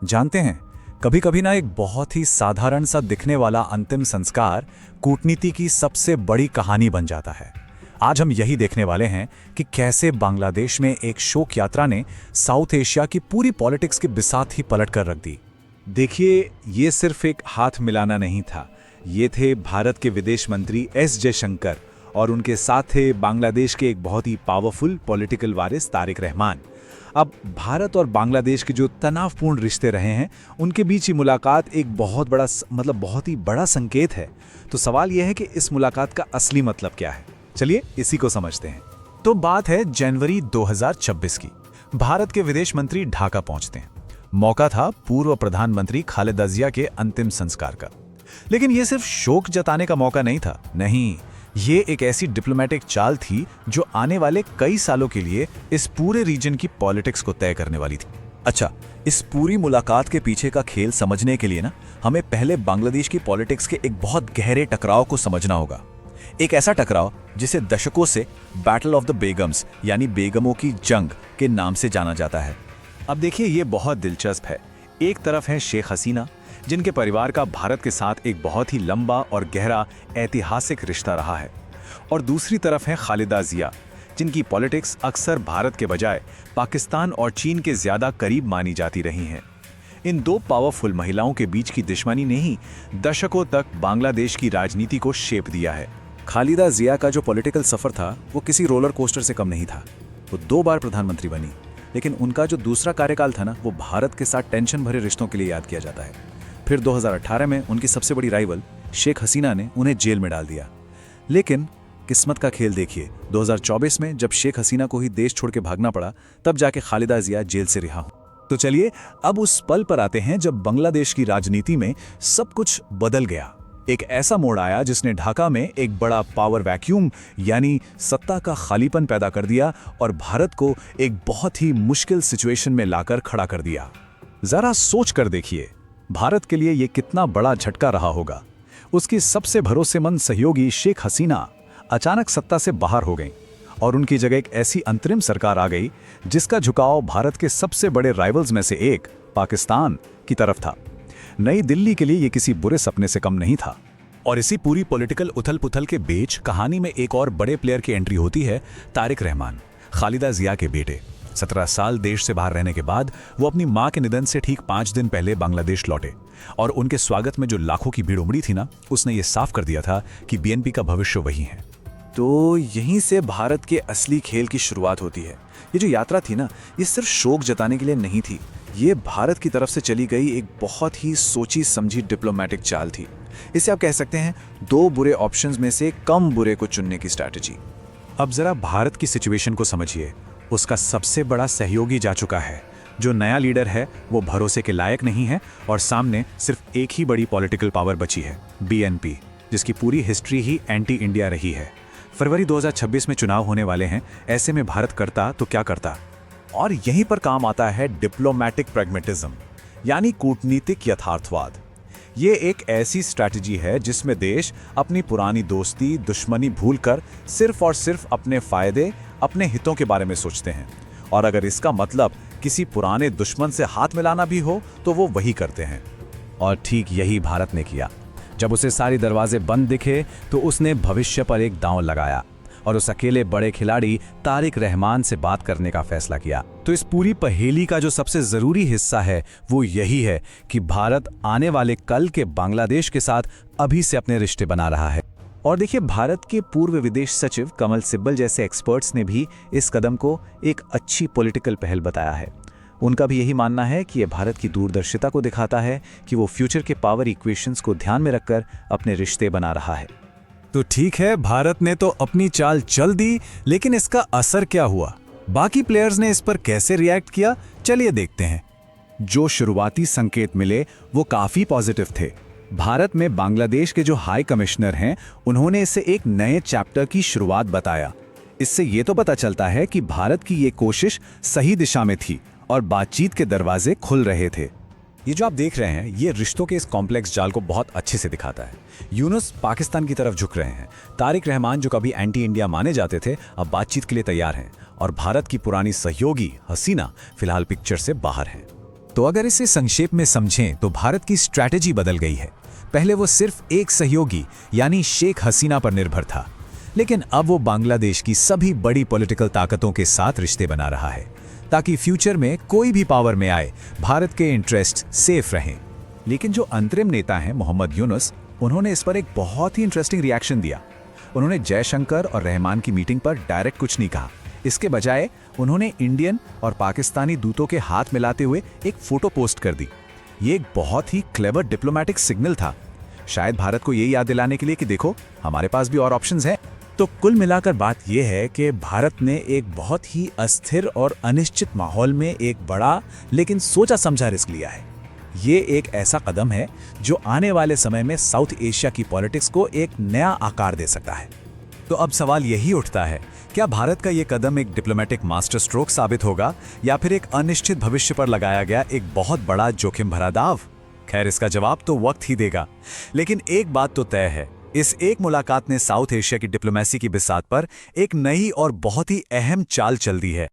जानते हैं, कभी कभी ना एक बहुत ही साधारण सा दिखने वाला अंतिम संस्कार कूटनीति की सबसे बड़ी कहानी बन जाता है। आज हम यही देखने वाले हैं कि कैसे बांग्लादेश में एक शोक यात्रा ने साउथ एशिया की पूरी पॉलिटिक्स की बिसात ही पलट कर रख दी। देखिए, ये सिर्फ एक हाथ मिलाना नहीं था। ये थे भारत के विदेश मंत्री एस जयशंकर और उनके साथ थे बांग्लादेश के एक बहुत ही पावरफुल पॉलिटिकल वारिस तारिक रहमान। अब भारत और बांग्लादेश के जो तनावपूर्ण रिश्ते रहे हैं, उनके बीच ही मुलाकात एक बहुत ही बड़ा संकेत है। तो सवाल यह है कि इस मुलाकात का असली मतलब क्या है। चलिए इसी को समझते हैं। तो बात है जनवरी 2026 की। भारत के विदेश मंत्री ढाका पहुंचते हैं। मौका था पूर्व प्रधानमंत्री खालिदा जिया के अंतिम संस्कार का। लेकिन यह सिर्फ शोक जताने का मौका नहीं था। नहीं, ये एक ऐसी डिप्लोमेटिक चाल थी जो आने वाले कई सालों के लिए इस पूरे रीजन की पॉलिटिक्स को तय करने वाली थी। अच्छा, इस पूरी मुलाकात के पीछे का खेल समझने के लिए ना हमें पहले बांग्लादेश की पॉलिटिक्स के एक बहुत गहरे टकराव को समझना होगा। एक ऐसा टकराव जिसे दशकों से बैटल ऑफ द बेगम्स यानी बेगमों की जंग के नाम से जाना जाता है। अब देखिए, ये बहुत दिलचस्प है। एक तरफ है शेख हसीना, जिनके परिवार का भारत के साथ एक बहुत ही लंबा और गहरा ऐतिहासिक रिश्ता रहा है, और दूसरी तरफ है खालिदा जिया, जिनकी पॉलिटिक्स अक्सर भारत के बजाय पाकिस्तान और चीन के ज्यादा करीब मानी जाती रही हैं। इन दो पावरफुल महिलाओं के बीच की दुश्मनी ने ही दशकों तक बांग्लादेश की राजनीति को शेप दिया है। खालिदा जिया का जो पॉलिटिकल सफर था वो किसी रोलर कोस्टर से कम नहीं था। वो 2 बार प्रधानमंत्री बनी, लेकिन उनका जो दूसरा कार्यकाल था ना, वो भारत के साथ टेंशन भरे रिश्तों के लिए याद किया जाता है। फिर 2018 में उनकी सबसे बड़ी राइवल शेख हसीना ने उन्हें जेल में डाल दिया। लेकिन किस्मत का खेल देखिए, 2024 में जब शेख हसीना को ही देश छोड़ के भागना पड़ा, तब जाके खालिदा जिया जेल से रिहा हो। तो चलिए अब उस पल पर आते हैं जब बांग्लादेश की राजनीति में सब कुछ बदल गया। एक ऐसा मोड़ आया जिसने ढाका में एक बड़ा पावर वैक्यूम यानी सत्ता का खालीपन पैदा कर दिया और भारत को एक बहुत ही मुश्किल सिचुएशन में लाकर खड़ा कर दिया। जरा सोच कर देखिए, भारत के लिए यह कितना बड़ा झटका रहा होगा। उसकी सबसे भरोसेमंद सहयोगी शेख हसीना अचानक सत्ता से बाहर हो गईं और उनकी जगह एक ऐसी अंतरिम सरकार आ गई जिसका झुकाव भारत के सबसे बड़े राइवल्स में से एक पाकिस्तान की तरफ था। नई दिल्ली के लिए यह किसी बुरे सपने से कम नहीं था। और इसी पूरी पॉलिटिकल उथल-पुथल के बीच कहानी में एक और बड़े प्लेयर की एंट्री होती है, तारिक रहमान, खालिदा जिया के बेटे। 17 साल देश से बाहर रहने के बाद वो अपनी मां के निधन से ठीक 5 दिन पहले बांग्लादेश लौटे, और उनके स्वागत में जो लाखों की भीड़ उमड़ी थी ना, उसने ये साफ कर दिया था कि बीएनपी का भविष्य वही है। तो यहीं से भारत के असली खेल की शुरुआत होती है। ये जो यात्रा थी ना, ये सिर्फ शोक जताने के लिए नहीं थी। ये भारत की तरफ से चली गई एक बहुत ही सोची समझी डिप्लोमेटिक चाल थी। इसे आप कह सकते हैं 2 बुरे ऑप्शंस में से कम बुरे को चुनने की स्ट्रैटेजी। अब जरा भारत की सिचुएशन को समझिए। उसका सबसे बड़ा सहयोगी जा चुका है। जो नया लीडर है वो भरोसे के लायक नहीं है, और सामने सिर्फ एक ही बड़ी पॉलिटिकल पावर बची है, बीएनपी, जिसकी पूरी हिस्ट्री ही एंटी इंडिया रही है। फरवरी 2026 में चुनाव होने वाले हैं। ऐसे में भारत करता तो क्या करता? और यहीं पर काम आता है डिप्लोमैटिक प्रैग्मेटिज्म यानी कूटनीतिक यथार्थवाद। ये एक ऐसी स्ट्रैटेजी है जिसमें देश अपनी पुरानी दोस्ती दुश्मनी भूलकर सिर्फ और सिर्फ अपने फायदे, अपने हितों के बारे में सोचते हैं। और अगर इसका मतलब किसी पुराने दुश्मन से हाथ मिलाना भी हो तो वो वही करते हैं। और ठीक यही भारत ने किया। जब उसे सारे दरवाजे बंद दिखे तो उसने भविष्य पर एक दांव लगाया और उस अकेले बड़े खिलाड़ी तारिक रहमान से बात करने का फैसला किया। तो इस पूरी पहेली का जो सबसे जरूरी हिस्सा है वो यही है कि भारत आने वाले कल के बांग्लादेश के साथ अभी से अपने रिश्ते बना रहा है। और देखिए, भारत के पूर्व विदेश सचिव कमल सिब्बल जैसे एक्सपर्ट्स ने भी इस कदम को एक अच्छी पॉलिटिकल पहल बताया है। उनका भी यही मानना है कि यह भारत की दूरदर्शिता को दिखाता है कि वो फ्यूचर के पावर इक्वेशंस को ध्यान में रखकर अपने रिश्ते बना रहा है। तो ठीक है, भारत ने तो अपनी चाल चल दी, लेकिन इसका असर क्या हुआ? बाकी प्लेयर्स ने इस पर कैसे रिएक्ट किया? चलिए देखते हैं। जो शुरुआती संकेत मिले वो काफी पॉजिटिव थे। भारत में बांग्लादेश के जो हाई कमिश्नर हैं, उन्होंने इसे एक नए चैप्टर की शुरुआत बताया। इससे ये तो पता चलता है कि भारत की ये कोशिश सही दिशा में थी और बातचीत के दरवाजे खुल रहे थे। ये जो आप देख रहे हैं, ये रिश्तों के इस कॉम्प्लेक्स जाल को बहुत अच्छे से दिखाता है। यूनुस पाकिस्तान की तरफ झुक रहे हैं। तारिक रहमान, जो कभी एंटी इंडिया माने जाते थे, अब बातचीत के लिए तैयार हैं। और भारत की पुरानी सहयोगी हसीना फिलहाल पिक्चर से बाहर हैं। तो अगर इसे संक्षेप में समझें तो भारत की स्ट्रैटेजी बदल गई है। पहले वो सिर्फ एक सहयोगी यानी शेख हसीना पर निर्भर था, लेकिन अब वो बांग्लादेश की सभी बड़ी पॉलिटिकल ताकतों के साथ रिश्ते बना रहा है ताकि फ्यूचर में कोई भी पावर में आए भारत के इंटरेस्ट सेफ रहें। लेकिन जो अंतरिम नेता हैं मोहम्मद यूनुस, उन्होंने इस पर एक बहुत ही इंटरेस्टिंग रिएक्शन दिया। उन्होंने जयशंकर और रहमान की मीटिंग पर डायरेक्ट कुछ नहीं कहा। इसके बजाय उन्होंने इंडियन और पाकिस्तानी दूतों के हाथ मिलाते हुए एक फोटो पोस्ट कर दी। ये एक बहुत ही क्लेवर डिप्लोमैटिक सिग्नल था, शायद भारत को ये याद दिलाने के लिए कि देखो हमारे पास भी और ऑप्शंस हैं। तो कुल मिलाकर बात यह है कि भारत ने एक बहुत ही अस्थिर और अनिश्चित माहौल में एक बड़ा लेकिन सोचा समझा रिस्क लिया है। ये एक ऐसा कदम है जो आने वाले समय में साउथ एशिया की पॉलिटिक्स को एक नया आकार दे सकता है। तो अब सवाल यही उठता है, क्या भारत का ये कदम एक डिप्लोमेटिक मास्टर स्ट्रोक साबित होगा या फिर एक अनिश्चित भविष्य पर लगाया गया एक बहुत बड़ा जोखिम भरा दाव? खैर, इसका जवाब तो वक्त ही देगा। लेकिन एक बात तो तय है, इस एक मुलाकात ने साउथ एशिया की डिप्लोमेसी की बिसात पर एक नई और बहुत ही अहम चाल चल दी है।